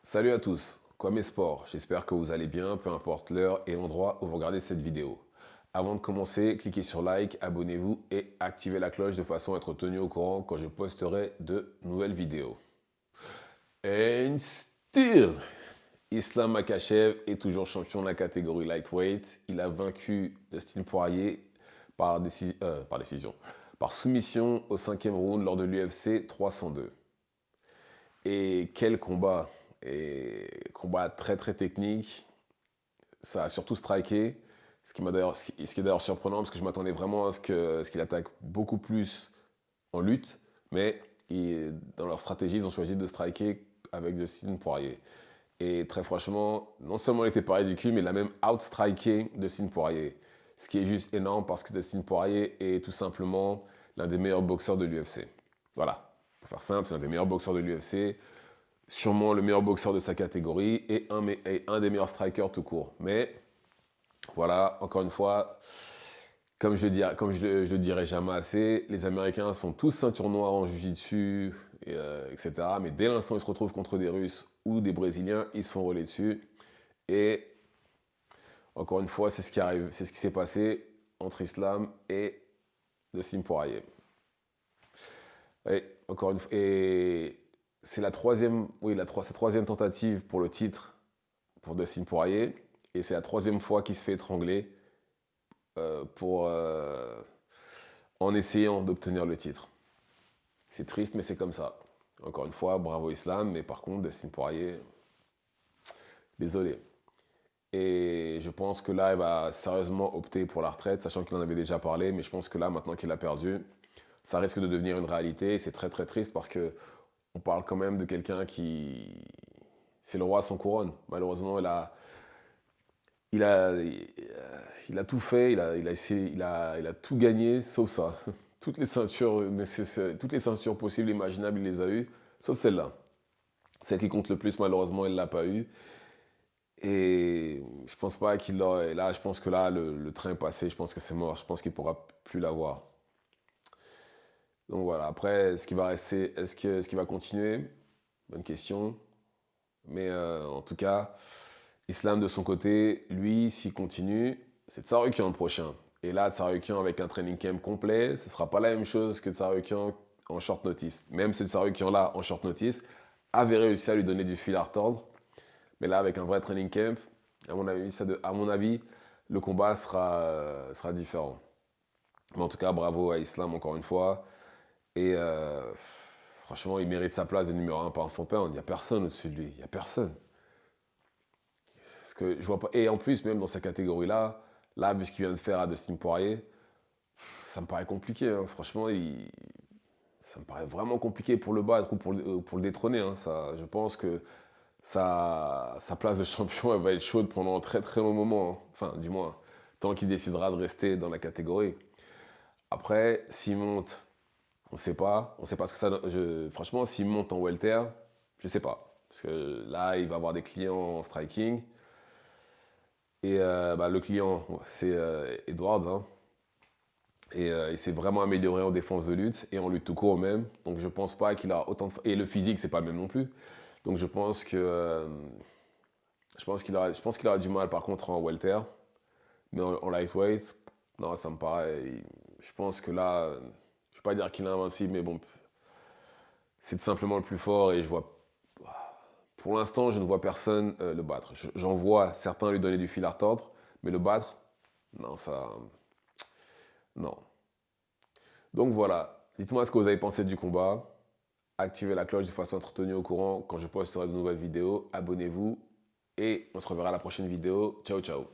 Salut à tous, Kwame Sport, j'espère que vous allez bien, peu importe l'heure et l'endroit où vous regardez cette vidéo. Avant de commencer, cliquez sur like, abonnez-vous et activez la cloche de façon à être tenu au courant quand je posterai de nouvelles vidéos. And still, Islam Makhachev est toujours champion de la catégorie lightweight. Il a vaincu Dustin Poirier par décision, par soumission au 5e round lors de l'UFC 302. Et quel combat! Et combat très très technique. Ça a surtout striké. Ce qui est d'ailleurs surprenant parce que je m'attendais vraiment à ce qu'il attaque beaucoup plus en lutte. Mais dans leur stratégie, ils ont choisi de striker avec Dustin Poirier. Et très franchement, non seulement il était pas ridicule, mais il a même outstriké Dustin Poirier. Ce qui est juste énorme parce que Dustin Poirier est tout simplement l'un des meilleurs boxeurs de l'UFC. Voilà, pour faire simple, c'est l'un des meilleurs boxeurs de l'UFC, sûrement le meilleur boxeur de sa catégorie et un des meilleurs strikers tout court. Mais voilà, encore une fois, comme je le dirai jamais assez, les Américains sont tous ceintures noires en jiu-jitsu, etc. Mais dès l'instant où ils se retrouvent contre des Russes ou des Brésiliens, ils se font rouler dessus. Et encore une fois, c'est ce qui arrive, c'est ce qui s'est passé entre Islam et Dustin Poirier. Encore une fois, et c'est la troisième, oui, sa troisième tentative pour le titre pour Dustin Poirier. Et c'est la troisième fois qu'il se fait étrangler pour, en essayant d'obtenir le titre. C'est triste, mais c'est comme ça. Encore une fois, bravo Islam, mais par contre, Dustin Poirier, désolé. Et je pense que là, il va sérieusement opter pour la retraite, sachant qu'il en avait déjà parlé, mais je pense que là, maintenant qu'il a perdu, ça risque de devenir une réalité. Et c'est très très triste parce que on parle quand même de quelqu'un qui... C'est le roi sans couronne. Malheureusement, il a tout fait, il a tout gagné, sauf ça. Toutes les ceintures nécessaires, toutes les ceintures possibles et imaginables, il les a eues, sauf celle-là. Celle qui compte le plus, malheureusement, il ne l'a pas eu. Et je pense pas qu'il l'aurait. Là, je pense que là, le train est passé, je pense que c'est mort, je pense qu'il ne pourra plus l'avoir. Donc voilà, après, est-ce qu'il va rester, est-ce qu'il va continuer? Bonne question. Mais en tout cas, Islam de son côté, lui, s'il continue, c'est Tsarukian le prochain. Et là, Tsarukian avec un training camp complet, ce ne sera pas la même chose que Tsarukian en short notice. Même ce Tsarukian-là, en short notice, avait réussi à lui donner du fil à retordre. Mais là, avec un vrai training camp, à mon avis le combat sera différent. Mais en tout cas, bravo à Islam encore une fois. Et franchement, il mérite sa place de numéro 1 par un fond perdre. Il n'y a personne au-dessus de lui. Il n'y a personne. Parce que je vois pas. Et en plus, même dans sa catégorie-là, là, vu ce qu'il vient de faire à Dustin Poirier, ça me paraît compliqué. Hein. Franchement, ça me paraît vraiment compliqué pour le battre ou pour le détrôner. Hein. Ça, je pense que sa place de champion, elle va être chaude pendant un très très long moment. Hein. Enfin, du moins, tant qu'il décidera de rester dans la catégorie. Après, s'il monte, on ne sait pas. On ne sait pas ce que ça donne. Franchement, s'il monte en welter, je ne sais pas. Parce que là, il va avoir des clients en striking. Et le client, c'est Edwards. Hein. Et il s'est vraiment amélioré en défense de lutte et en lutte tout court même. Donc je pense pas qu'il a autant de... Et le physique, c'est pas le même non plus. Donc je pense que... je pense qu'il aura du mal par contre en welter. Mais en lightweight, non, ça me paraît... Je pense que là... Je vais pas dire qu'il est invincible, mais bon... C'est tout simplement le plus fort et je vois... Pour l'instant, je ne vois personne le battre. J'en vois certains lui donner du fil à retordre, mais le battre, non, ça... Non. Donc voilà, dites-moi ce que vous avez pensé du combat. Activez la cloche de façon à être tenu au courant quand je posterai de nouvelles vidéos. Abonnez-vous et on se reverra à la prochaine vidéo. Ciao, ciao.